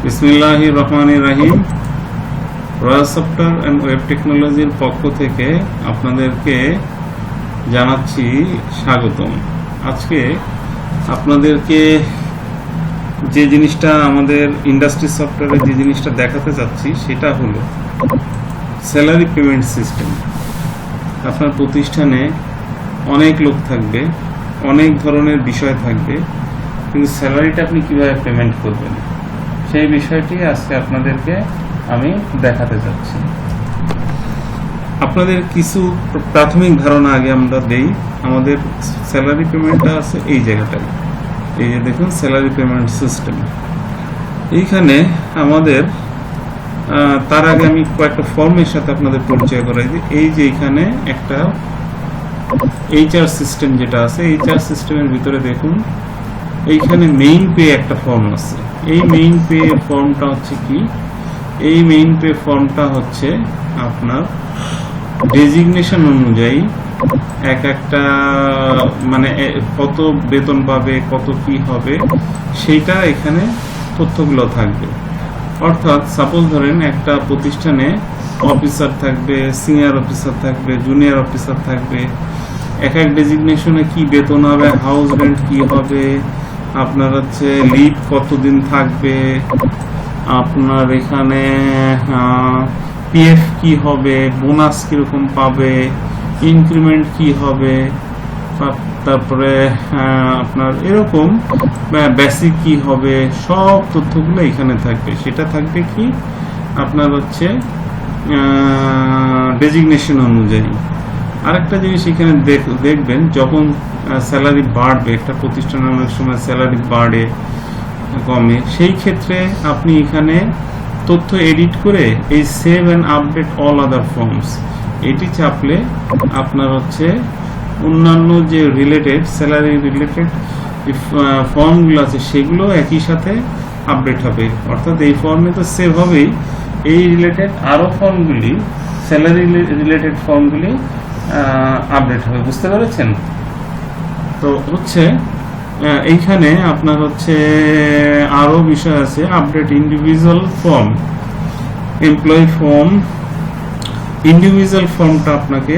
বিসমিল্লাহির রহমানির রহিম। Royal software and web টেকনোলজির পক্ষ থেকে আপনাদেরকে জানাচ্ছি স্বাগতম। আজকে আপনাদেরকে যে জিনিসটা আমাদের ইন্ডাস্ট্রি সফটওয়্যারে যে জিনিসটা দেখাতে যাচ্ছি সেটা হলো স্যালারি পেমেন্ট সিস্টেম। আপনার প্রতিষ্ঠানে অনেক লোক থাকবে, অনেক ধরনের বিষয় থাকবে, কিন্তু স্যালারিটা আপনি কিভাবে পেমেন্ট করবেন সেই বিষয়টি আজকে আপনাদেরকে আমি দেখাতে যাচ্ছি। আপনাদের কিছু প্রাথমিক ধারণা আগে আমরা দেই। আমাদের স্যালারি পেমেন্টটা আছে এই জায়গাটায়, এই যে দেখুন স্যালারি পেমেন্ট সিস্টেম। এইখানে আমাদের তার আগে আমি কয়েকটা ফর্মের সাথে আপনাদের পরিচয় করাই দিই। এই যে এখানে একটা এইচআর সিস্টেম যেটা আছে, এইচআর সিস্টেমের ভিতরে দেখুন এইখানে মেইন পে একটা ফর্ম আছে। এই মেইন পে ফর্মটা হচ্ছে কি, এই মেইন পে ফর্মটা হচ্ছে আপনার ডেজিগনেশন অনুযায়ী এক একটা মানে কত বেতন পাবে, কত কি হবে সেইটা এখানে তথ্যগুলো থাকবে। অর্থাৎ সাপোজ ধরেন একটা প্রতিষ্ঠানে অফিসার থাকবে, সিনিয়র অফিসার থাকবে, জুনিয়র অফিসার থাকবে, এক এক ডেজিগনেশনে কি বেতন হবে, হাউস রেন্ট কি হবে, আপনার হচ্ছে লিভ কতদিন থাকবে, আপনার এখানে পিএফ কি হবে, বোনাস কিরকম পাবে, ইনক্রিমেন্ট কি হবে, তারপরে আপনার এরকম বেসিক কি হবে, সব তথ্যগুলো এখানে থাকবে। সেটা থাকবে কি আপনার হচ্ছে ডেজিগনেশন অনুযায়ী। আরেকটা জিনিস এখানে দেখবেন, যখন স্যালারি বাড়বে, একটা প্রতিষ্ঠানে অনেক সময় স্যালারি বাড়ে কমে, সেই ক্ষেত্রে আপনি এখানে তথ্য এডিট করে এই save and update all other forms এটি চাপলে আপনার হচ্ছে অন্যান্য যে রিলেটেড স্যালারি রিলেটেড ফর্মগুলো আছে সেগুলো একই সাথে আপডেট হবে। অর্থাৎ এই ফর্মে তো সেভ হবেই, এই রিলেটেড আরও ফর্মগুলি, স্যালারি রিলেটেড ফর্মগুলি আপডেট হবে। বুঝতে পেরেছেন? তো হচ্ছে এইখানে আপনার হচ্ছে আরো বিষয় আছে, update individual form, employee form. Individual ফর্মটা আপনাকে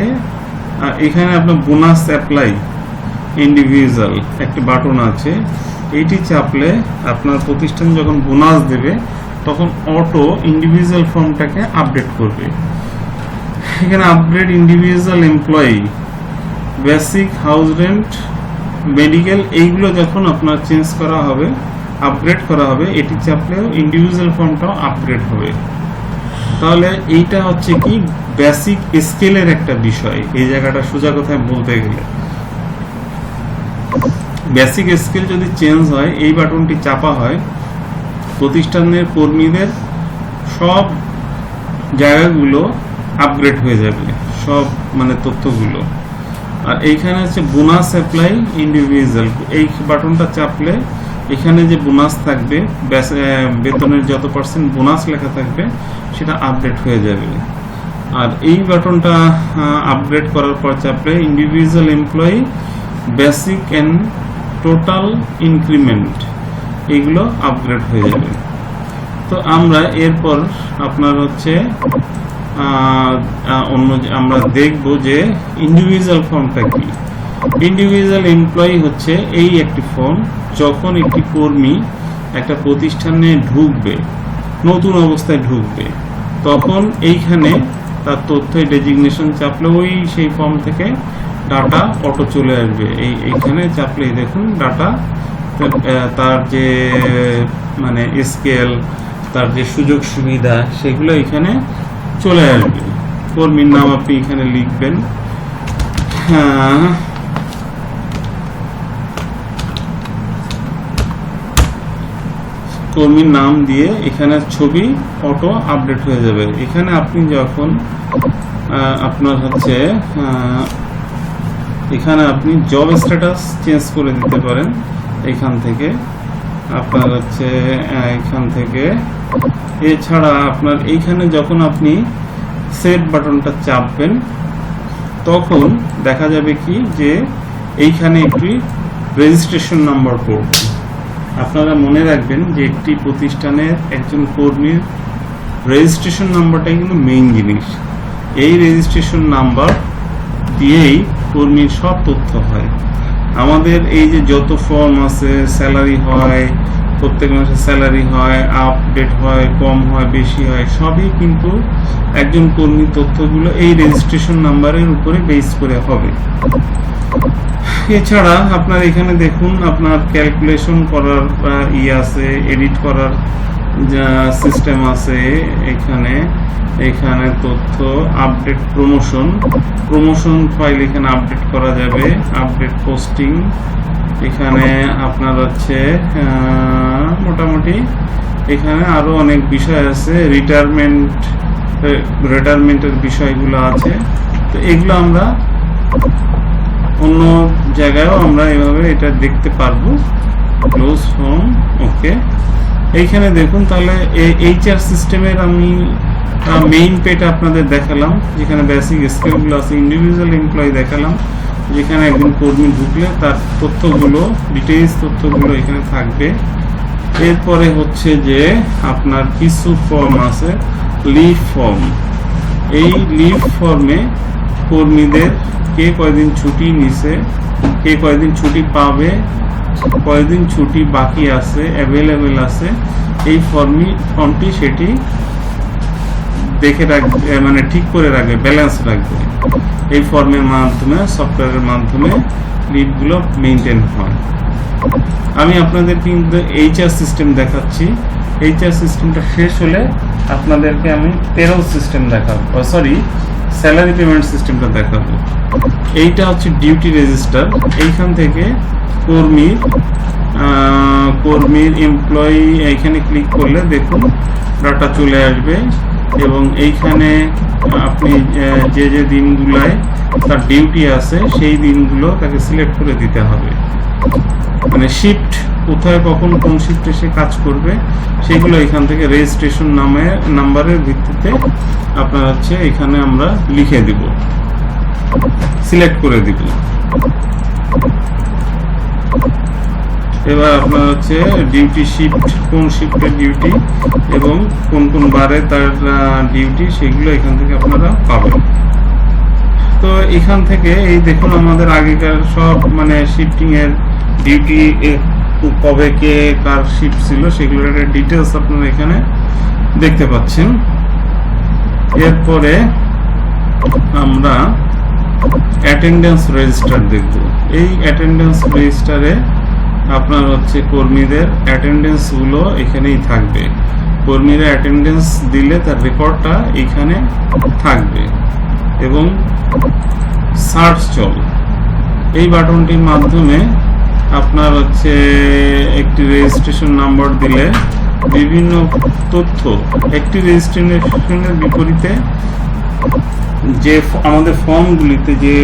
এখানে আপনার বোনাস অ্যাপ্লাই ইন্ডিভিজুয়াল একটা বাটন আছে, এইটি চাপলে আপনার প্রতিষ্ঠান যখন বোনাস দেবে তখন অটো ইন্ডিভিজুয়াল ফর্মটাকে আপডেট করবে। এখানে update individual employee, basic, house rent, medical, এইগুলো যখন আপনার চেঞ্জ করা হবে, আপগ্রেড করা হবে, এটি চাপলেও ইন্ডিভিজুয়াল ফর্মটাও আপগ্রেড হবে। তাহলে এইটা হচ্ছে কি বেসিক স্কেলের একটা বিষয়। এই জায়গাটা সোজা কথায় বলতে গেলে বেসিক স্কেল যদি চেঞ্জ হয়, এই বাটনটি চাপা হয়, প্রতিষ্ঠানের কর্মীদের সব জায়গাগুলো আপগ্রেড হয়ে যাবে, সব মানে তথ্যগুলো। আর এইখানে হচ্ছে বোনাস অ্যাপ্লাই ইন্ডিভিজুয়াল, এই বাটনটা চাপলে এখানে যে বোনাস থাকবে, বেতনের যত পার্সেন্ট বোনাস লেখা থাকবে সেটা আপডেট হয়ে যাবে। আর এই বাটনটা আপগ্রেড করার পর চাপলে individual employee, basic and total increment, এইগুলো আপগ্রেড হয়ে যাবে। তো আমরা এরপর আপনার হচ্ছে আমরা দেখব যে ইন্ডিভিজুয়াল ফর্মটা কি। ইন্ডিভিজুয়াল এমপ্লয়ি হচ্ছে এই একটি ফর্ম, যখন একটি কর্মী একটা প্রতিষ্ঠানে ঢুকবে, নতুন অবস্থায় ঢুকবে, তখন এইখানে তার তথ্য ডেজিগনেশন চাপলে ওই সেই ফর্ম থেকে ডাটা অটো চলে আসবে। এইখানে চাপলেই দেখুন ডাটা, তার যে মানে স্কেল, তার যে সুযোগ সুবিধা সেগুলো এখানে চলে আসবে। কর্মীর নাম আপনি এখানে লিখবেন, কর্মীর নাম দিয়ে এখানে ছবি অটো আপডেট হয়ে যাবে। এখানে আপনি যখন আপনার হচ্ছে এখানে আপনি জব স্ট্যাটাস চেঞ্জ করে দিতে পারেন। এখান থেকে আপনার হচ্ছে এখান থেকে এছাড়া আপনার এইখানে যখন আপনি সেভ বাটনটা চাপবেন তখন দেখা যাবে কি যে এইখানে একটি রেজিস্ট্রেশন নাম্বার পড়বে। আপনারা মনে রাখবেন যে একটি প্রতিষ্ঠানের একজন কর্মীর রেজিস্ট্রেশন নাম্বারটাই কিন্তু মেইন জিনিস। এই রেজিস্ট্রেশন নাম্বার দিয়েই কর্মীর সব তথ্য হয়। আমাদের এই যে যত ফর্ম আছে, স্যালারি হয়, প্রত্যেক মাসে স্যালারি হয়, আপডেট হয়, কম হয়, বেশি হয়, সবই কিন্তু একজন কর্মীর তথ্যগুলো এই রেজিস্ট্রেশন নাম্বারের উপরে বেস করে হবে। এছাড়া আপনার এখানে দেখুন, আপনার ক্যালকুলেশন করার আছে, এডিট করার সিস্টেম আছে। এখানে তথ্য আপডেট, প্রমোশন ফাইল এখানে আপডেট করা যাবে, আপডেট পোস্টিং। এখানে আপনার হচ্ছে মোটামুটি এখানে আরো অনেক বিষয় আছে, রিটায়ারমেন্টের বিষয়গুলো আছে। তো এগুলো আমরা অন্য জায়গায়ও আমরা এভাবে এটা দেখতে পারবো। ক্লোজ হোম, ওকে। এইখানে দেখুন, তাহলে এইচআর সিস্টেমের আমি মেইন পেটা আপনাদের দেখালাম, যেখানে বেসিক স্কিলগুলো আছে। ইন্ডিভিজুয়াল এমপ্লয়ি দেখালাম, যেখানে একজন কর্মী ঢুকলে তার তথ্যগুলো, ডিটেইলস তথ্যগুলো এখানে থাকবে। এরপরে হচ্ছে যে আপনার কিছু ফর্ম আছে, লিভ ফর্ম। এই লিভ ফর্মে কর্মীদের কে কয়দিন ছুটি নিছে, কে কয়দিন ছুটি পাবে, কয়দিন ছুটি বাকি আছে, অ্যাভেলেবেল আছে, এই ফর্মটি সেটি দেখে রাখবে, মানে ঠিক করে রাখবে, ব্যালেন্স রাখবে। এই ফর্মের মাধ্যমে, সফটওয়্যারের মাধ্যমে লিভগুলো মেইনটেইন হয়। আমি আপনাদের কিন্তু এইচআর সিস্টেম দেখাচ্ছি। এইচআর সিস্টেমটা শেষ হলে আপনাদেরকে আমি পেরোল সিস্টেম দেখাবো, স্যালারি পেমেন্ট সিস্টেমটা দেখাবো। এইটা হচ্ছে ডিউটি রেজিস্টার। এইখান থেকে কর্মীর এমপ্লয়ি এইখানে ক্লিক করলে দেখুন ডাটা চলে আসবে, এবং এইখানে আপনি যে দিনগুলায় তার ডিউটি আছে সেই দিনগুলো তাকে সিলেক্ট করে দিতে হবে। মানে শিফট কোথায়, কখন, কোন শিফটে সে কাজ করবে, সেগুলো এখান থেকে রেজিস্ট্রেশন নাম্বারের ভিত্তিতে আপনার হচ্ছে এখানে আমরা লিখে দিব, সিলেক্ট করে দিব। এবার আপনার হচ্ছে ডিউটি শিফট, কোন শিফটের ডিউটি এবং কোন কোন বারে তার ডিউটি, সেগুলো এখান থেকে আপনারা পাবেন। তো এখান থেকে এই দেখুন আমাদের আগেকার সব মানে শিফটিং এর ডিউটি কবে কে কার শিফট ছিল সেগুলোর ডিটেলস আপনারা এখানে দেখতে পাচ্ছেন। এরপরে আমরা অ্যাটেন্ডেন্স রেজিস্টার দেখব। এই অ্যাটেন্ডেন্স রেজিস্টারে আপনার হচ্ছে কর্মীদের অ্যাটেন্ডেন্স গুলো এখানেই থাকবে। কর্মীরা অ্যাটেন্ডেন্স দিলে তার রেকর্ডটা এখানে থাকবে। এবং সার্চ চল, এই বাটনটির মাধ্যমে আপনার হচ্ছে একটি রেজিস্ট্রেশন নাম্বার দিলে বিভিন্ন তথ্য, একটি রেজিস্ট্রেশনের বিপরীতে যে আমাদের ফর্মগুলিতে যে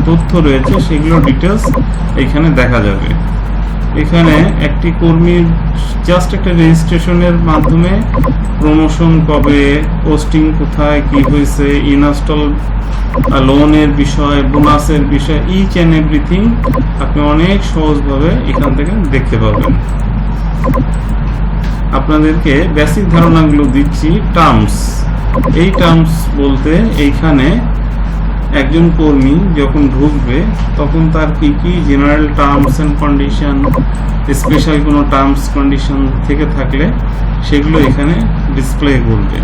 তথ্য রয়েছে সেগুলো ডিটেলস এখানে দেখা যাবে। এখানে একটি কর্মীর জাস্ট একটা রেজিস্ট্রেশনের মাধ্যমে প্রমোশন কবে, পোস্টিং কোথায়, কি হয়েছে, ইনস্টল লোনের বিষয়, বোনাসের বিষয়, ইচ অ্যান্ড এভরিথিং আপনি অনেক সহজভাবে এখান থেকে দেখতে পাবেন। আপনাদেরকে বেসিক ধারণাগুলো দিচ্ছি। টার্মস, এই টার্মস বলতে এইখানে একজন কর্মী যখন ঢুকবে তখন তার কি কি general terms and condition, special কোনো টার্মস কন্ডিশন থেকে থাকলে সেগুলো এখানে ডিসপ্লে করবে।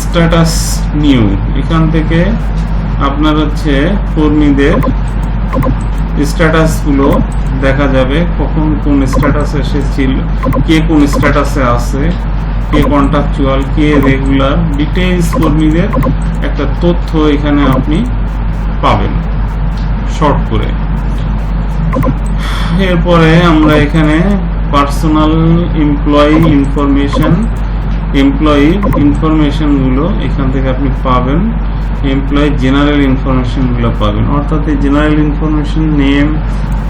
স্ট্যাটাস নিউ, এখান থেকে আপনার হচ্ছে কর্মীদের স্ট্যাটাসগুলো দেখা যাবে, কখন কোন স্ট্যাটাসে সে ছিল, কে কোন স্ট্যাটাসে আছে, কে কন্ট্রাকচুয়াল, কে রেগুলার, ডিটেইলস কর্মীদের একটা তথ্য এখানে আপনি পাবেন শর্ট করে। এরপরে আমরা এখানে পার্সোনাল এমপ্লয়ি ইনফরমেশন গুলো এখান থেকে আপনি পাবেন। এমপ্লয়ি জেনারেল ইনফরমেশন গুলো পাবেন, অর্থাৎ এই জেনারেল ইনফরমেশন, নেম,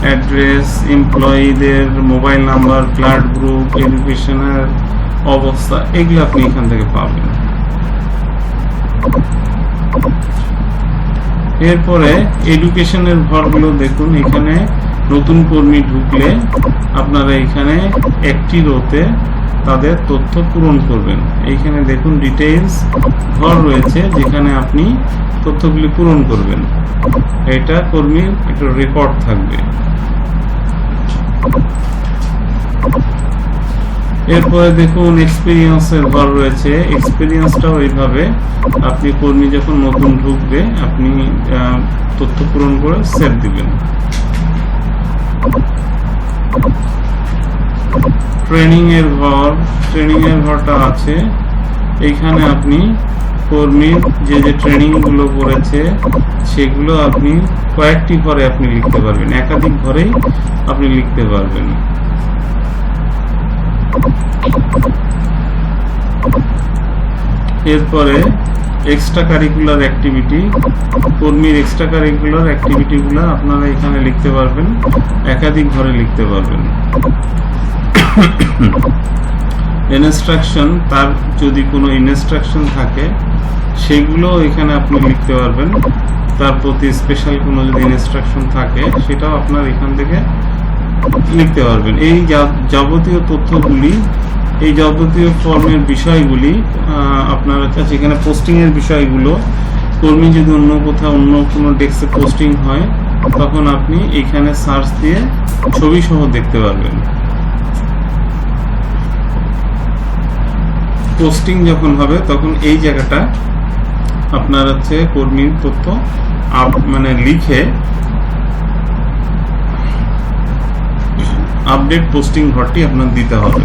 অ্যাড্রেস, এমপ্লয়িদের মোবাইল নাম্বার, ব্লাড গ্রুপ, এডুকেশনের অবস্থা, এগুলো আপনি এখান থেকে পাবেন। এরপরে এডুকেশনের ঘরগুলো দেখুন, এখানে নতুন কর্মী ঢুকলে আপনারা এখানে একটি রোতে তাদের তথ্য পূরণ করবেন। এইখানে দেখুন ডিটেইলস ঘর রয়েছে যেখানে আপনি তথ্যগুলি পূরণ করবেন। এটা কর্মীর একটা রেকর্ড থাকবে। এরপরে দেখুন এক্সপিরিয়েন্সের ঘর রয়েছে। এক্সপিরিয়েন্সটাও এইভাবে আপনি কর্মী যখন নতুন ঢুকবে আপনি তথ্য পূরণ করে সেভ দিবেন। ট্রেনিং এর ঘর, ট্রেনিং এর ঘরটা আছে। এইখানে আপনি কর্মীর যে যে ট্রেনিং গুলো করেছে সেগুলো আপনি কয়েকটি ঘরে আপনি লিখতে পারবেন, একাধিক ঘরেই আপনি লিখতে পারবেন। এরপরে এক্সট্রা কারিকুলার অ্যাক্টিভিটি, কর্মীর এক্সট্রা কারিকুলার অ্যাক্টিভিটিগুলো আপনারা এখানে লিখতে পারবেন, একাধিক ঘরে লিখতে পারবেন। ইনস্ট্রাকশন, তার যদি কোনো ইনস্ট্রাকশন থাকে সেগুলো এখানে আপনি লিখতে পারবেন। তার প্রতি স্পেশাল কোনো যদি ইনস্ট্রাকশন থাকে সেটাও আপনার এখান থেকে লিখতে পারবেন। এই যাবতীয় তথ্যগুলি, এই যাবতীয় ফর্মের বিষয়গুলি আপনার কাছে এখানে পোস্টিং এর বিষয়গুলো, কর্মী যদি অন্য কোথাও অন্য কোনো ডেস্কে পোস্টিং হয় তখন আপনি এখানে সার্চ দিয়ে ছবি সহ দেখতে পারবেন। পোস্টিং যখন হবে তখন এই জায়গাটা আপনার হচ্ছে কর্মীর তথ্য মানে লিখে আপডেট পোস্টিং ঘরটি আপনার দিতে হবে।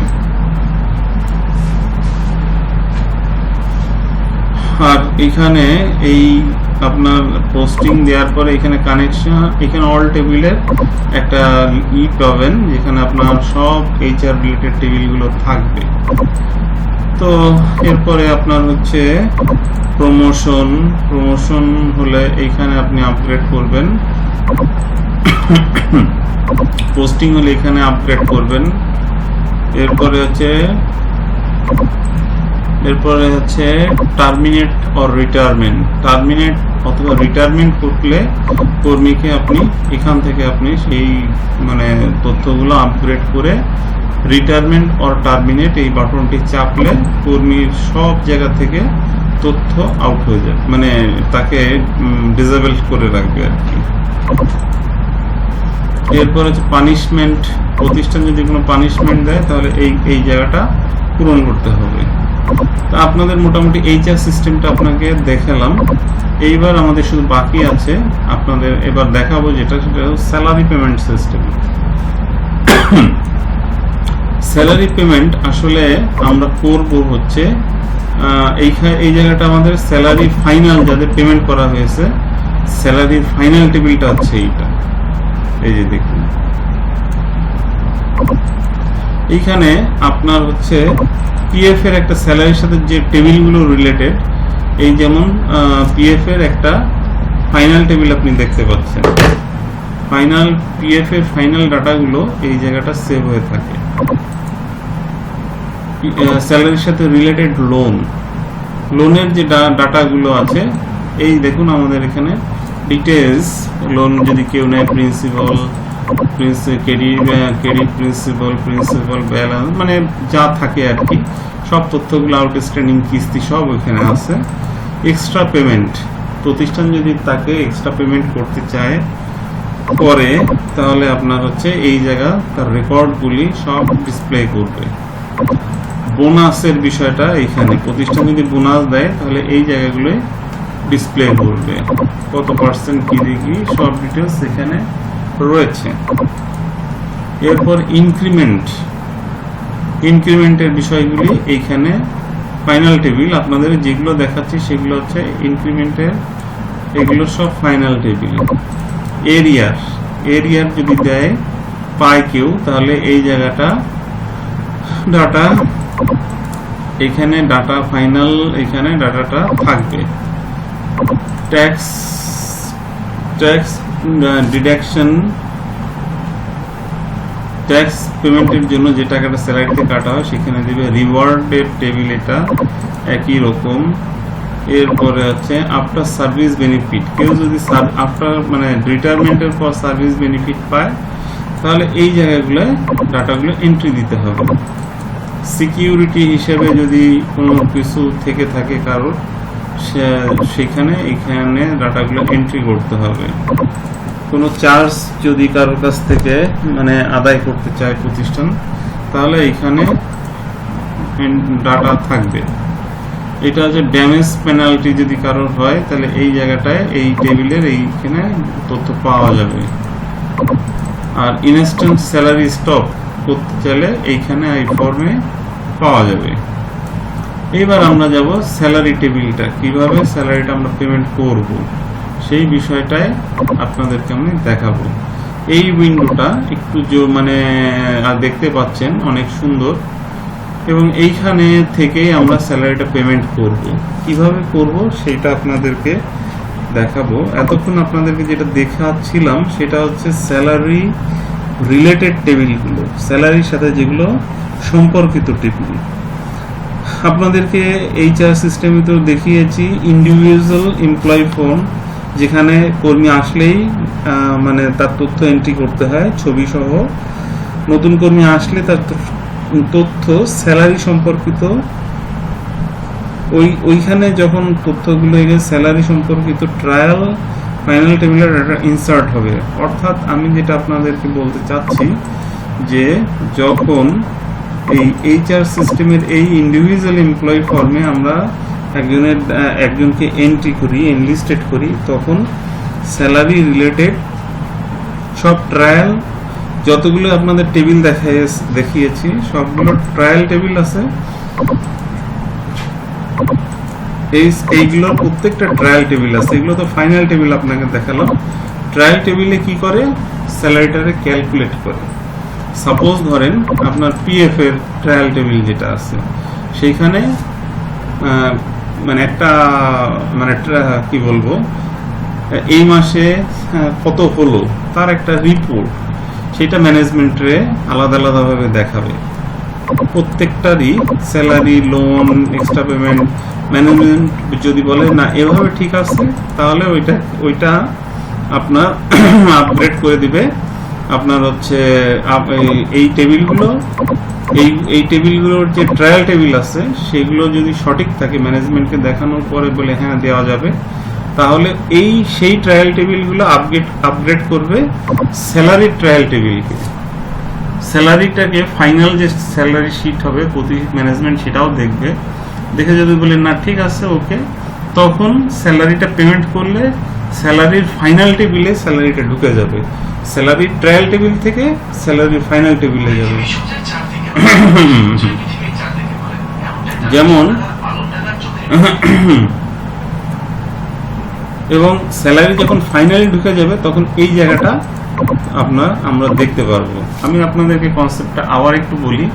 আর এখানে এই আপনার পোস্টিং দেওয়ার পরে এখানে কানেকশন, এখানে অল টেবিলের একটা পাবেন যেখানে আপনার সব এইচআর রিলেটেড টেবিলগুলো থাকবে। তো এরপরে আপনার হচ্ছে প্রমোশন, প্রমোশন হলে এইখানে আপনি আপগ্রেড করবেন। পোস্টিং হলে এখানে আপগ্রেড করবেন। এরপরে হচ্ছে টার্মিনেট অর রিটায়ারমেন্ট, টার্মিনেট অথবা রিটায়ারমেন্ট করলে কর্মীকে আপনি এখান থেকে আপনি সেই মানে তথ্যগুলো আপগ্রেড করে রিটায়ারমেন্ট অর টার্মিনেট এই বাটনটি চাপলে কর্মীর সব জায়গা থেকে তথ্য আউট হয়ে যাবে, মানে তাকে ডিসেবল করে রাখবে আর কি। এরপর হচ্ছে পানিশমেন্ট, প্রতিষ্ঠান যদি কোনো পানিশমেন্ট দেয় তাহলে এই জায়গাটা পূরণ করতে হবে। তা আপনাদের মোটামুটি এইচআর সিস্টেমটা আপনাকে দেখালাম। এইবার আমাদের শুধু বাকি আছে আপনাদের এবার দেখাবো যেটা, সেটা salary payment system. Salary payment আসলে আমরা করব হচ্ছে এই জায়গাটা আমাদের স্যালারি ফাইনাল যাদের পেমেন্ট করা হয়েছে স্যালারির ফাইনাল টেবিলটা হচ্ছে এইটা, এই যে দেখুন এইখানে আপনার হচ্ছে পিএফ এর একটা স্যালারির সাথে যে টেবিলগুলো রিলেটেড, এই যেমন পিএফ এর একটা ফাইনাল টেবিল আপনি দেখতে পাচ্ছেন। ফাইনাল পিএফ এর ফাইনাল ডাটাগুলো এই জায়গাটা সেভ হয়ে থাকে। স্যালারির সাথে রিলেটেড লোনের যে ডাটাগুলো আছে এই দেখুন আমাদের এখানে ডিটেইলস, লোন যদি কেউ নেয় প্রিন্সিপাল, ক্রেডিট প্রিন্সিপাল ব্যালেন্স, মানে যা থাকে আর কি সব তথ্যগুলো, আউটস্ট্যান্ডিং কিস্তি সব ওখানে আছে। এক্সট্রা পেমেন্ট, প্রতিষ্ঠান যদি তাকে এক্সট্রা পেমেন্ট করতে চায় করে তাহলে আপনার হচ্ছে এই জায়গা তার রেকর্ডগুলি সব ডিসপ্লে করবে। বোনাসের বিষয়টা এখানে, প্রতিষ্ঠান যদি বোনাস দেয় তাহলে এই জায়গাগুলো ডিসপ্লে করবে, কত পার্সেন্ট কি দেখি সব ডিটেলস এখানে রয়েছে। এরপর ইনক্রিমেন্টের বিষয়গুলি এইখানে ফাইনাল টেবিল, আপনাদের যেগুলো দেখাচ্ছি সেগুলো হচ্ছে ইনক্রিমেন্টের, এগুলো সব ফাইনাল টেবিল। এরিয়ার যদি দেয় পায় কেউ তাহলে এই জায়গাটা ডাটা, এখানে ডাটা ফাইনাল, এখানে ডাটাটা থাকবে। ট্যাক্স ডিডাকশন, ট্যাক্স পেমেন্টের জন্য যে টাকাটা স্যালারিতে কাটা হয় সেখানে দিবে। রিওয়ার্ডের টেবিল এটা একই রকম। এরপরে হচ্ছে আফটার সার্ভিস বেনিফিট, কেউ যদি আফটার মানে রিটায়ারমেন্টের পর সার্ভিস বেনিফিট পায় তাহলে এই জায়গাগুলো ডাটাগুলো এন্ট্রি দিতে হবে। সিকিউরিটি হিসেবে যদি কোনো কিছু থেকে থাকে কারোর, সেখানে এখানে ডাটাগুলো এন্ট্রি করতে হবে। কোনো চার্জ যদি কারোর কাছ থেকে মানে আদায় করতে চায় প্রতিষ্ঠান, তাহলে এখানে ডাটা থাকবে। এটা হচ্ছে ড্যামেজ পেনাল্টি যদি কারোর হয়, তাহলে এই জায়গাটায় এই টেবিলের এইখানে তথ্য পাওয়া যাবে। আর ইনস্ট্যান্ট স্যালারি স্টপ করতে চাইলে এইখানে এই ফর্মে পাওয়া যাবে। এবার আমরা যাব স্যালারি টেবিলটা, কিভাবে স্যালারিটা আমরা পেমেন্ট করব সেই বিষয়টায় আপনাদেরকে আমি দেখাবো। এই উইন্ডোটা একটু মানে দেখতে পাচ্ছেন অনেক সুন্দর, এবং এইখানে থেকেই আমরা স্যালারিটা পেমেন্ট করব। কিভাবে করব সেটা আপনাদেরকে দেখাবো। এতক্ষণ আপনাদেরকে যেটা দেখাচ্ছিলাম সেটা হচ্ছে স্যালারি রিলেটেড টেবিলগুলো, স্যালারির সাথে যেগুলো সম্পর্কিত টেবিল। আপনাদেরকে এইচআর সিস্টেমে তো দেখিয়েছি ইন্ডিভিজুয়াল এমপ্লয়ি ফর্ম, যেখানে কর্মী আসলেই মানে তার তথ্য এন্ট্রি করতে হয় ছবি সহ। নতুন কর্মী আসলে তার তথ্য স্যালারি সম্পর্কিত ওইখানে যখন তথ্যগুলো স্যালারি সম্পর্কিত ট্রায়াল ফাইনাল টেবিলের ডাটা ইনসার্ট হবে। অর্থাৎ আমি যেটা আপনাদেরকে বলতে চাচ্ছি যে যখন এই এইচআর সিস্টেমের এই ইন্ডিভিজুয়াল এমপ্লয়ি ফর্মে আমরা একজনকে এন্ট্রি করি, এনলিস্টেড করি, তখন স্যালারি রিলেটেড সব ট্রায়াল যতগুলো আপনাদের টেবিল দেখিয়েছি সবগুলো ট্রায়াল টেবিল আছে। এইগুলোর প্রত্যেকটা ট্রায়াল টেবিল আছে। এগুলো তো ফাইনাল টেবিল আপনাকে দেখালাম। ট্রায়াল টেবিলে কি করে, স্যালারিটারে ক্যালকুলেট করে। সাপোজ ধরেন আপনার পিএফ এর ট্রায়াল টেবিল যেটা আছে, সেইখানে মানে একটা মানে কি বলবো, এই মাসে কত হলো তার একটা রিপোর্ট, সেটা ম্যানেজমেন্টে আলাদা আলাদাভাবে দেখাবে। প্রত্যেকটারই salary, loan, extra payment management যদি বলে না এভাবে ঠিক আছে, তাহলে ওইটা আপনার আপগ্রেড করে দিবে। আপনার হচ্ছে এই টেবিলগুলো, এই টেবিলগুলোর যে ট্রায়াল টেবিল আছে সেগুলো যদি সঠিক থাকে, ম্যানেজমেন্টকে দেখানোর পরে বলে হ্যাঁ দেওয়া যাবে, তাহলে সেই ট্রায়াল টেবিলগুলো আপগ্রেড করবে স্যালারি ট্রায়াল টেবিলকে। স্যালারিটাকে ফাইনাল যে স্যালারি শিট হবে প্রতি ম্যানেজমেন্ট সেটাও দেখবে। দেখে যদি বলে না ঠিক আছে ওকে, তখন স্যালারিটা পেমেন্ট করলে স্যালারির ফাইনাল টেবিলে স্যালারিটা ঢুকে যাবে। স্যালারি ট্রায়াল টেবিল থেকে স্যালারি ফাইনাল টেবিলে যাবে। যেমন এবং স্যালারি যখন ফাইনালি ঢুকে যাবে তখন এই জায়গাটা আমরা দেখতে পারবো। আমি আপনাদেরকে কনসেপ্টটা আবার একটু বলি।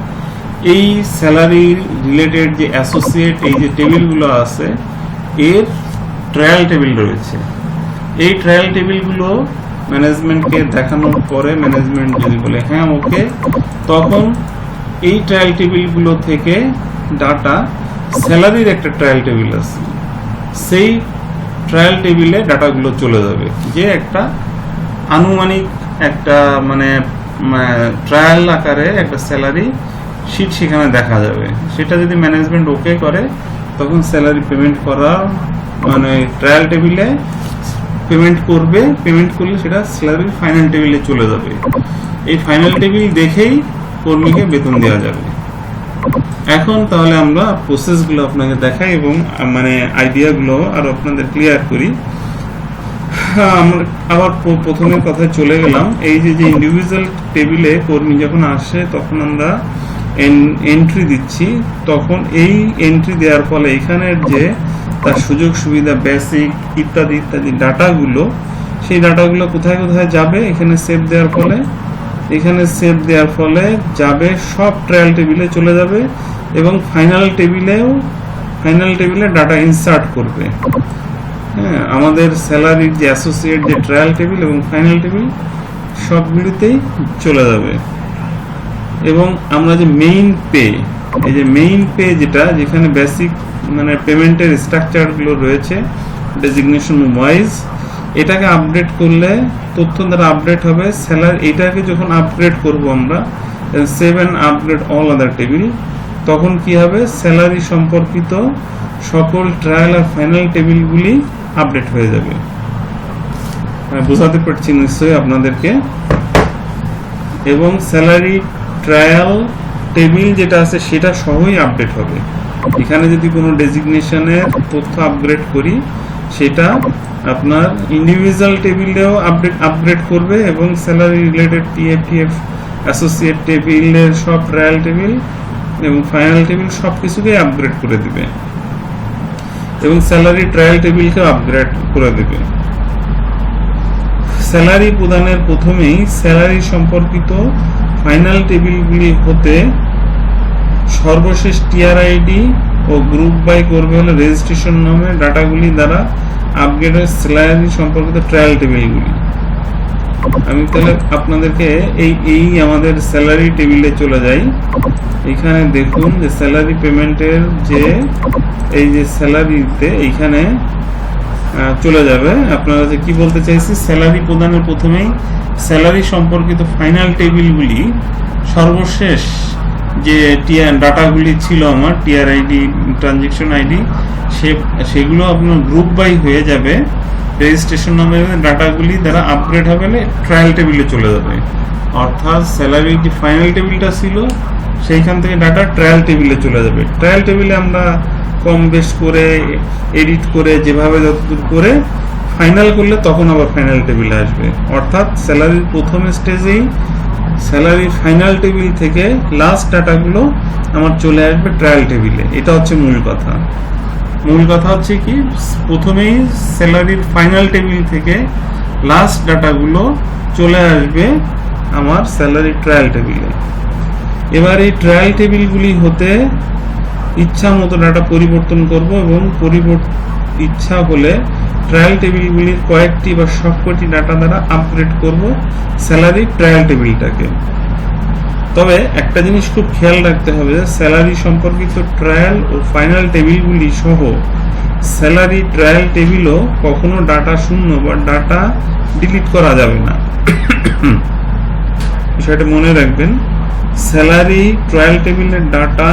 এই স্যালারি রিলেটেড যে অ্যাসোসিয়েট এই যে টেবিলগুলো আছে, এর ট্রায়াল টেবিল রয়েছে। এই ট্রায়াল টেবিলগুলো ম্যানেজমেন্টকে দেখানোর পরে ম্যানেজমেন্ট যদি বলে হ্যাঁ ওকে, তখন এই ট্রায়াল টেবিলগুলো থেকে ডাটা স্যালারির একটা ট্রায়াল টেবিল আছে, সেই ট্রায়াল টেবিলে ডাটাগুলো চলে যাবে, যে একটা আনুমানিক একটা মানে ট্রায়াল আকারে একটা স্যালারি শিট সেখানে দেখা যাবে। সেটা যদি ম্যানেজমেন্ট ওকে করে তখন স্যালারি পেমেন্ট করা মানে ট্রায়াল টেবিলে পেমেন্ট করবে। পেমেন্ট করলে সেটা স্যালারির ফাইনাল টেবিলে চলে যাবে। এই ফাইনাল টেবিল দেখেই কর্মীকে বেতন দেওয়া যাবে। এখন তাহলে আমরা প্রসেসগুলো আপনাকে দেখাই এবং মানে আইডিয়াগুলো আর আপনাদের ক্লিয়ার করি। আমরা আবার প্রথমের কথায় চলে গেলাম। এই যে ইন্ডিভিজুয়াল টেবিলে কর্মী যখন আসে তখন আমরা এন্ট্রি দিচ্ছি, তখন এই এন্ট্রি দেওয়ার ফলে এখানের যে তার সুযোগ সুবিধা, বেসিক ইত্যাদি ইত্যাদি ডাটাগুলো, সেই ডাটাগুলো কোথায় কোথায় যাবে, এখানে সেভ দেওয়ার ফলে যাবে সব ট্রায়াল টেবিলে চলে যাবে এবং ফাইনাল টেবিলে ডাটা ইনসার্ট করবে। হ্যাঁ, আমাদের স্যালারির যে অ্যাসোসিয়েট যে ট্রায়াল টেবিল এবং ফাইনাল টেবিল সবগুলিতেই চলে যাবে। এবং আমরা যে মেইন পে, এই যে মেইন পে যেখানে বেসিক মানে পেমেন্টের স্ট্রাকচারগুলো রয়েছে ডেজিগনেশন ওয়াইজ, এটাকে আপডেট করলে তথ্য দ্বারা আপডেট হবে স্যালারি। এটাকে যখন আপগ্রেড করব আমরা 7 আপগ্রেড অল আদার টেবিল, তখন কি হবে স্যালারি সম্পর্কিত সকল ট্রায়াল আর ফাইনাল টেবিলগুলি আপডেট হয়ে যাবে। বোঝাতে পারছি নিশ্চয়ই আপনাদেরকে। এবং স্যালারি ট্রায়াল টেবিল যেটা আছে সেটা সহই আপডেট হবে। এখানে যদি কোনো ডেজিগনেশনের তথ্য আপগ্রেড করি সেটা আপনার ইন্ডিভিজুয়াল টেবিলেও আপগ্রেড করবে এবং স্যালারি রিলেটেড টিএফ অ্যাসোসিয়েট টেবিলের সব ট্রায়াল টেবিল এবং ফাইনাল টেবিল সব কিছুকেই আপগ্রেড করে দিবে এবং স্যালারি ট্রায়াল টেবিলকেও আপগ্রেড করে দেবে। স্যালারি প্রদানের প্রথমেই স্যালারি সম্পর্কিত ফাইনাল টেবিলগুলি হতে সর্বশেষ টিআরআইডি ও গ্রুপ বাই করবে হলো রেজিস্ট্রেশন নামে ডাটাগুলি দ্বারা আপগ্রেডের স্যালারি সম্পর্কিত ট্রায়াল টেবিলগুলি। আমি তাহলে আপনাদেরকে এই আমাদের স্যালারি টেবিলে চলে যাই। এখানে দেখুন যে স্যালারি পেমেন্টের যে এই যে স্যালারিতে এইখানে চলে যাবে। আপনারা যে কি বলতে চাইছি, স্যালারি প্রদানের প্রথমেই স্যালারি সম্পর্কিত ফাইনাল টেবিলগুলি সর্বশেষ যে ডাটাগুলি ছিল আমার টিআরআইডি ট্রানজেকশন আইডি সেগুলো আপনার গ্রুপ বাই হয়ে যাবে, রেজিস্ট্রেশন নামের ডাটাগুলি দ্বারা আপগ্রেড হবে ট্রায়াল টেবিলে চলে যাবে। অর্থাৎ স্যালারির যে ফাইনাল টেবিলটা ছিল সেইখান থেকে ডাটা ট্রায়াল টেবিলে চলে যাবে। ট্রায়াল টেবিলে আমরা কম বেশ করে এডিট করে যেভাবে যতদূর করে ফাইনাল করলে তখন আবার ফাইনাল টেবিলে আসবে। অর্থাৎ স্যালারির প্রথম স্টেজেই স্যালারির ফাইনাল টেবিল থেকে লাস্ট ডাটাগুলো আমার চলে আসবে ট্রায়াল টেবিলে। এটা হচ্ছে মূল কথা। মূল কথা হচ্ছে কি, প্রথমেই স্যালারির ফাইনাল টেবিল থেকে লাস্ট ডাটাগুলো চলে আসবে আমার স্যালারি ট্রায়াল টেবিলে। এবার এই ট্রায়াল টেবিলগুলি হতে ইচ্ছা মতো ডাটা পরিবর্তন করব এবং ইচ্ছা হলে ট্রায়াল টেবিলগুলির কয়েকটি বা সবকটি ডাটা দ্বারা আপগ্রেড করব স্যালারি ট্রায়াল টেবিলটাকে। তবে একটা জিনিস খুব খেয়াল রাখতে হবে, স্যালারি সম্পর্কিত ট্রায়াল ও ফাইনাল টেবিলগুলি সহ স্যালারি ট্রায়াল টেবিলও কখনো ডাটা শূন্য বা ডাটা ডিলিট করা যাবে না। বিষয়টা মনে রাখবেন। স্যালারি ট্রায়াল টেবিলের ডাটা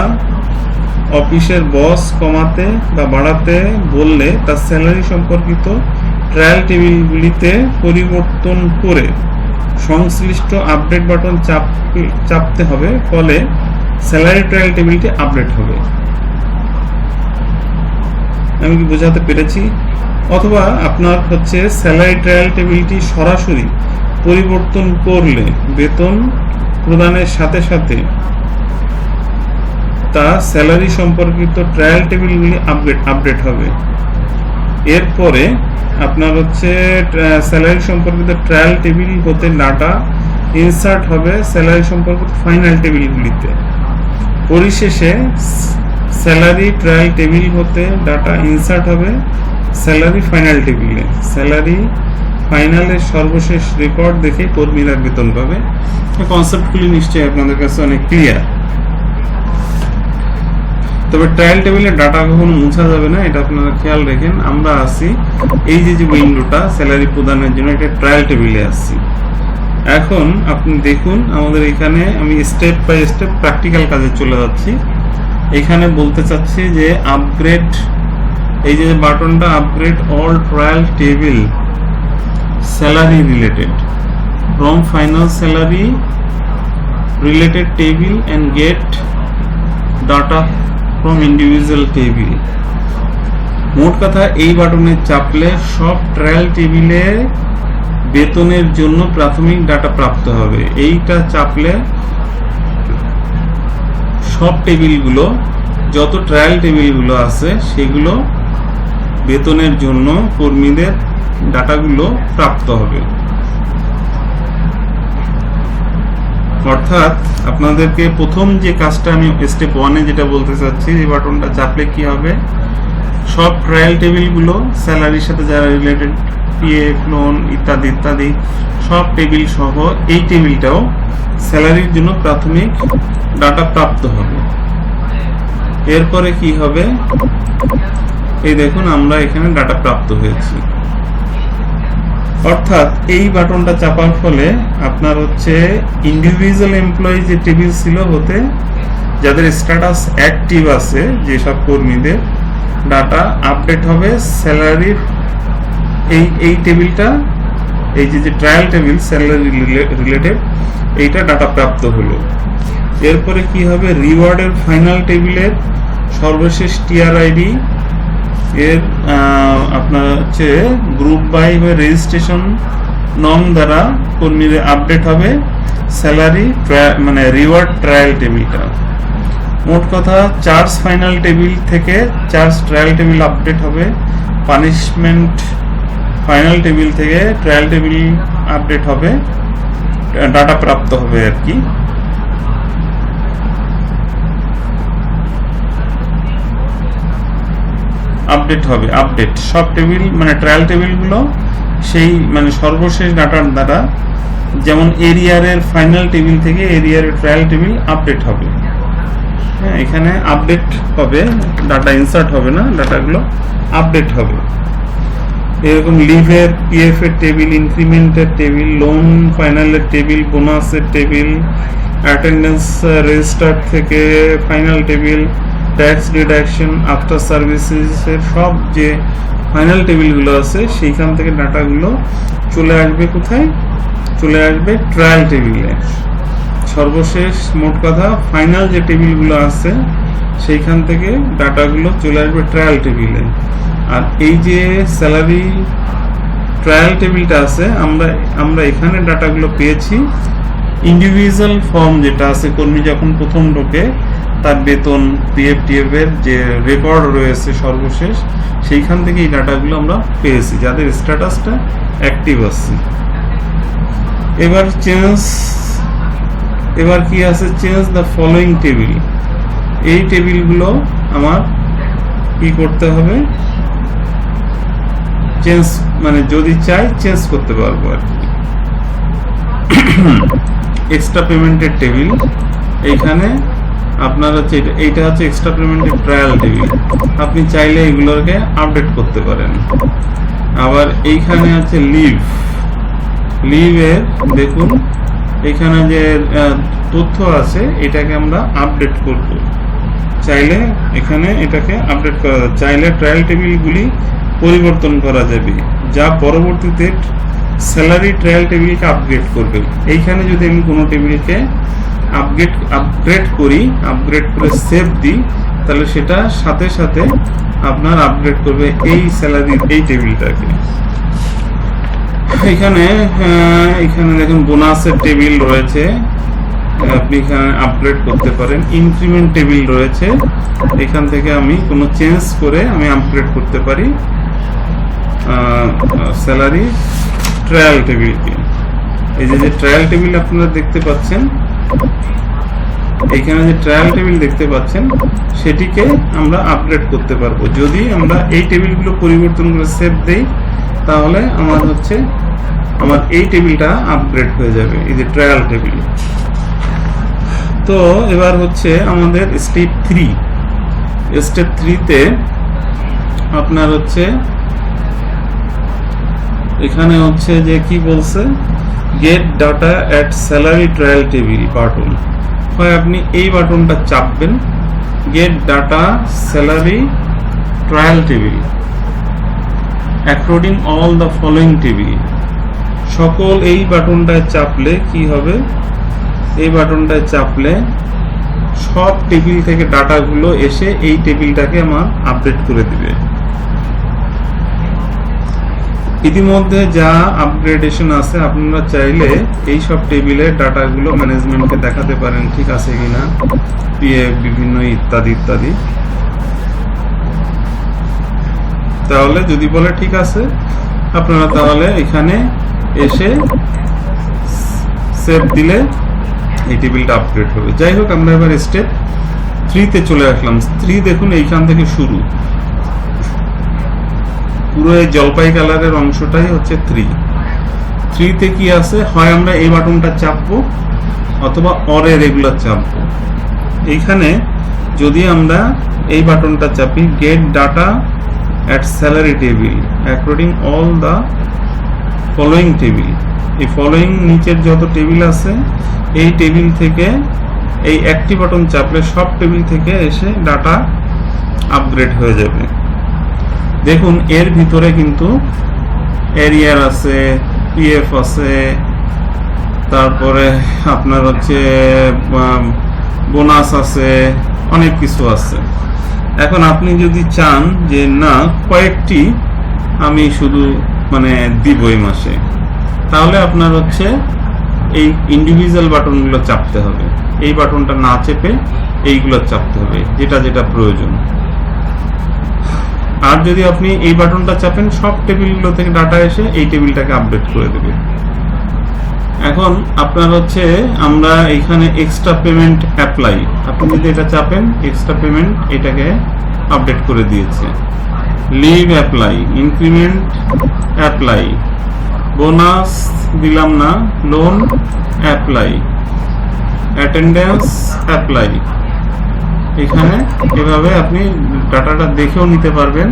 অফিসের বস কমাতে বা বাড়াতে বললে তার স্যালারি সম্পর্কিত ট্রায়াল টেবিলগুলিতে পরিবর্তন করে সংশ্লিষ্ট আপডেট বাটন চাপতে হবে, ফলে স্যালারি ট্রায়াল টেবিলটি আপডেট হবে। আমি কি বোঝাতে পেরেছি? অথবা আপনার হচ্ছে স্যালারি ট্রায়াল টেবিলটি সরাসরি পরিবর্তন করলে বেতন প্রদানের সাথে সাথে তা স্যালারি সম্পর্কিত ট্রায়াল টেবিলগুলি আপডেট হবে। এরপরে আপনার হচ্ছে স্যালারি সম্পর্কিত ট্রায়াল টেবিল হতে ডাটা ইনসার্ট হবে স্যালারি সম্পর্কিত ফাইনাল টেবিলগুলিতে। পরিশেষে স্যালারি ট্রায়াল টেবিল হতে ডাটা ইনসার্ট হবে স্যালারি ফাইনাল টেবিলে। স্যালারি ফাইনালের সর্বশেষ রেকর্ড দেখে কর্মীরা বেতন পাবে। কনসেপ্টগুলি নিশ্চয়ই আপনাদের কাছে অনেক ক্লিয়ার। তবে ট্রায়াল টেবিলের ডাটা কখনো মুছা যাবে না, এটা আপনারা খেয়াল রাখেন। আমরা আসি এই যে উইন্ডোটা স্যালারি প্রদানের জন্য, এটা ট্রায়াল টেবিলে আসছি। এখন আপনি দেখুন আমাদের এখানে আমি স্টেপ বাই স্টেপ প্র্যাকটিক্যাল কাজে চলে যাচ্ছি। এখানে বলতে চাচ্ছি যে আপগ্রেড, এই যে বাটনটা upgrade all trial table salary related from final salary related table and get data from individual table. মোট কথা এই বাটনে চাপলে সব ট্রায়াল টেবিলে বেতনের জন্য প্রাথমিক ডাটা প্রাপ্ত হবে। এইটা চাপলে সব টেবিলগুলো, যত ট্রায়াল টেবিলগুলো আছে সেগুলো বেতনের জন্য কর্মীদের ডাটাগুলো প্রাপ্ত হবে। অর্থাৎ আপনাদেরকে প্রথম যে কাজটা আমি স্টেপ 1-এ যেটা বলতে চাচ্ছি, এই বাটনটা চাপলে কি হবে, সব ট্রায়াল টেবিলগুলো স্যালারির সাথে যারা রিলেটেড পিএফ লোন ইত্যাদি ইত্যাদি সব টেবিল সহ এই টেবিলটাও স্যালারির জন্য প্রাথমিক ডাটা প্রাপ্ত হবে। এরপরে কি হবে, এই দেখুন আমরা এখানে ডাটা প্রাপ্ত হয়েছি। অর্থাৎ এই বাটনটা চাপার ফলে আপনার হচ্ছে ইন্ডিভিজুয়াল এমপ্লয়ি যে টেবিল ছিল হতে যাদের স্ট্যাটাস অ্যাক্টিভ আছে যেসব কর্মীদের ডাটা আপডেট হবে স্যালারির এই টেবিলটা, এই যে ট্রায়াল টেবিল স্যালারি রিলেটেড এইটা ডাটা প্রাপ্ত হলো। এরপরে কি হবে, রিওয়ার্ডের ফাইনাল টেবিলের সর্বশেষ টিআর আইডি এর আপনার হচ্ছে গ্রুপ বাই বা রেজিস্ট্রেশন নং দ্বারা কর্মীদের আপডেট হবে স্যালারি মানে রিওয়ার্ড ট্রায়াল টেবিলটা। মোট কথা চার্জ ফাইনাল টেবিল থেকে চার্জ ট্রায়াল টেবিল আপডেট হবে, পানিশমেন্ট ফাইনাল টেবিল থেকে ট্রায়াল টেবিল আপডেট হবে, ডাটা প্রাপ্ত হবে আর কি। আপডেট হবে, আপডেট সব টেবিল মানে ট্রায়াল টেবিলগুলো সেই মানে সর্বশেষ ডাটার দ্বারা, যেমন এরিয়ারের ফাইনাল টেবিল থেকে এরিয়ারের ট্রায়াল টেবিল আপডেট হবে। হ্যাঁ, এখানে আপডেট হবে, ডাটা ইনসার্ট হবে না, ডাটাগুলো আপডেট হবে। এরকম লিভের পিএফ এর টেবিল, ইনক্রিমেন্টের টেবিল, লোন ফাইনালের টেবিল, বোনাসের টেবিল, অ্যাটেন্ডেন্স রেজিস্টার থেকে final table, tax deduction, after সার্ভিসেসের সব যে ফাইনাল টেবিলগুলো আছে সেইখান থেকে ডাটাগুলো চলে আসবে কোথায়, চলে আসবে ট্রায়াল টেবিলে। সর্বশেষ মোট কথা ফাইনাল যে টেবিলগুলো আছে সেইখান থেকে ডাটাগুলো চলে আসবে ট্রায়াল টেবিলে। আর এই যে স্যালারি ট্রায়াল টেবিলটা আছে আমরা এখানে ডাটাগুলো পেয়েছি ইন্ডিভিজুয়াল ফর্ম যেটা আছে, কর্মী যখন প্রথম ঢোকে তার বেতন পিএফ টিএফ এর যে রেকর্ড রয়েছে সর্বশেষ সেইখান থেকে এই ডাটাগুলো আমরা পেয়েছি যাদের স্ট্যাটাসটা অ্যাক্টিভ আছে। এবার কি আছে, চেঞ্জ দ্য ফলোয়িং টেবিল। এই টেবিলগুলো আমার কি করতে হবে, চেঞ্জ মানে যদি চাই চেঞ্জ করতে পারবো আর কি। এক্সট্রা পেমেন্টের টেবিল, এইখানে আপনার হচ্ছে এইটা হচ্ছে এক্সট্রা পেমেন্টের ট্রায়াল টেবিল, আপনি চাইলে এগুলোকে আপডেট করতে পারেন। আবার এইখানে আছে লিভের দেখুন এখানে যে তথ্য আছে এটাকে আমরা আপডেট করব, চাইলে এখানে এটাকে আপডেট করা যাবে, চাইলে ট্রায়াল টেবিলগুলি পরিবর্তন করা যাবে যা পরবর্তীতে স্যালারি ট্রায়াল টেবিলকে আপগ্রেড করবে। এইখানে যদি আমি কোনো টেবিলকে আপগ্রেড করে সেভ দিই তাহলে সেটা সাথে সাথে আপনার আপগ্রেড করবে এই স্যালারির এই টেবিলটাকে। এখানে দেখুন বোনাসের টেবিল রয়েছে, আপনি এখানে আপগ্রেড করতে পারেন। ইনক্রিমেন্ট টেবিল রয়েছে, এখান থেকে আমি কোনো চেঞ্জ করে আমি আপগ্রেড করতে পারি স্যালারি ট্রায়াল টেবিলকে। এই যে ট্রায়াল টেবিল আপনারা দেখতে পাচ্ছেন, এখানে যে ট্রায়াল টেবিল দেখতে পাচ্ছেন সেটিকে আমরা আপগ্রেড করতে পারবো। যদি আমরা এই টেবিলগুলো পরিবর্তন করে সেভ দেই তাহলে আমার এই টেবিলটা আপগ্রেড হয়ে যাবে, এই যে ট্রায়াল টেবিল। তো এবার হচ্ছে আমাদের স্টেপ 3তে আপনার হচ্ছে এখানে হচ্ছে যে কি বলছে, get data at salary trial table button. হয় আপনি এই বাটনটা চাপবেন, get data salary trial table according all the following table. সকল এই বাটনটায় চাপলে কি হবে, এই বাটনটায় চাপলে সব টেবিল থেকে ডাটাগুলো এসে এই টেবিলটাকে আমার আপডেট করে দিবে। ইতিমধ্যে যা আপগ্রেডেশন আছে আপনারা চাইলে এই সব টেবিলের ডাটাগুলো ম্যানেজমেন্টকে দেখাতে পারেন ঠিক আছে কিনা, পিএফ বিভিন্ন ইত্যাদি ইত্যাদি। তাহলে যদি বলে ঠিক আছে আপনারা তাহলে এখানে এসে সেভ দিলে এই টেবিলটা আপডেট হবে। যাই হোক, আমরা এবার স্টেপ 3তে চলে আসলাম। 3 দেখুন এইখান থেকে শুরু, পুরো এই জলপাই কালারের অংশটাই হচ্ছে 3তে কি আছে, হয় আমরা এই বাটনটা চাপবো অথবা অরে রেগুলার চাপবো। এইখানে যদি আমরা এই বাটনটা চাপি, gate data at salary table according all the following table. এই ফলোয়িং নিচের যত টেবিল আছে এই টেবিল থেকে এই একটি বাটন চাপলে সব টেবিল থেকে এসে ডাটা আপগ্রেড হয়ে যাবে। দেখুন এর ভিতরে কিন্তু এরিয়ার আছে, পিএফ আছে, তারপরে আপনার হচ্ছে বোনাস আছে, অনেক কিছু আছে। এখন আপনি যদি চান যে না কয়েকটি আমি শুধু মানে দিব এই মাসে, তাহলে আপনার হচ্ছে এই ইন্ডিভিজুয়াল বাটনগুলো চাপতে হবে। এই বাটনটা না চেপে এইগুলো চাপতে হবে, যেটা যেটা প্রয়োজন। আর যদি আপনি এই বাটনটা চাপেন সব টেবিলগুলো থেকে ডাটা এসে এই টেবিলটাকে আপডেট করে দেবে। এখন আপনার হচ্ছে আমরা এখানে এক্সট্রা পেমেন্ট অ্যাপ্লাই, আপনি যদি এটা চাপেন এক্সট্রা পেমেন্ট এটাকে আপডেট করে দিয়েছে। Leave apply, increment apply, bonus দিলাম না, লোন অ্যাপ্লাই, অ্যাটেন্ডেন্স অ্যাপ্লাই। এখানে এভাবে আপনি ডাটাটা দেখেও নিতে পারবেন।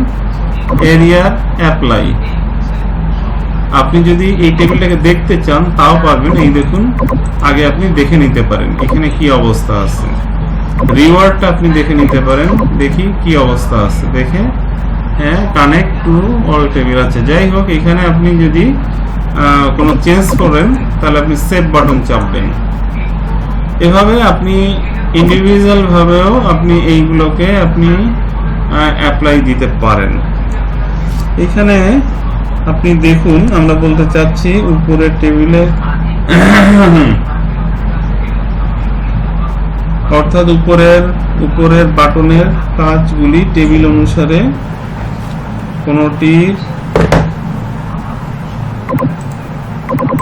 এরিয়ার অ্যাপ্লাই, আপনি যদি এই টেবিলটাকে দেখতে চান তাও পারবেন। এই দেখুন আগে আপনি দেখে নিতে পারেন এখানে কি অবস্থা আছে। রিওয়ার্ডটা আপনি দেখে নিতে পারেন, দেখি কি অবস্থা আছে। দেখে হ্যাঁ কানেক্ট টু অল টেবিল আছে। যাই হোক এখানে আপনি যদি কোনো চেঞ্জ করেন তাহলে আপনি সেভ বাটন চাপবেন। এভাবে আপনি ইন্ডিভিজুয়াল ভাবেও আপনি এইগুলোকে আপনি অ্যাপ্লাই দিতে পারেন। এখানে আপনি দেখুন আমরা বলতে চাচ্ছি উপরের টেবিলে অর্থাৎ উপরের বাটনের কাজগুলি টেবিল অনুসারে কোনটি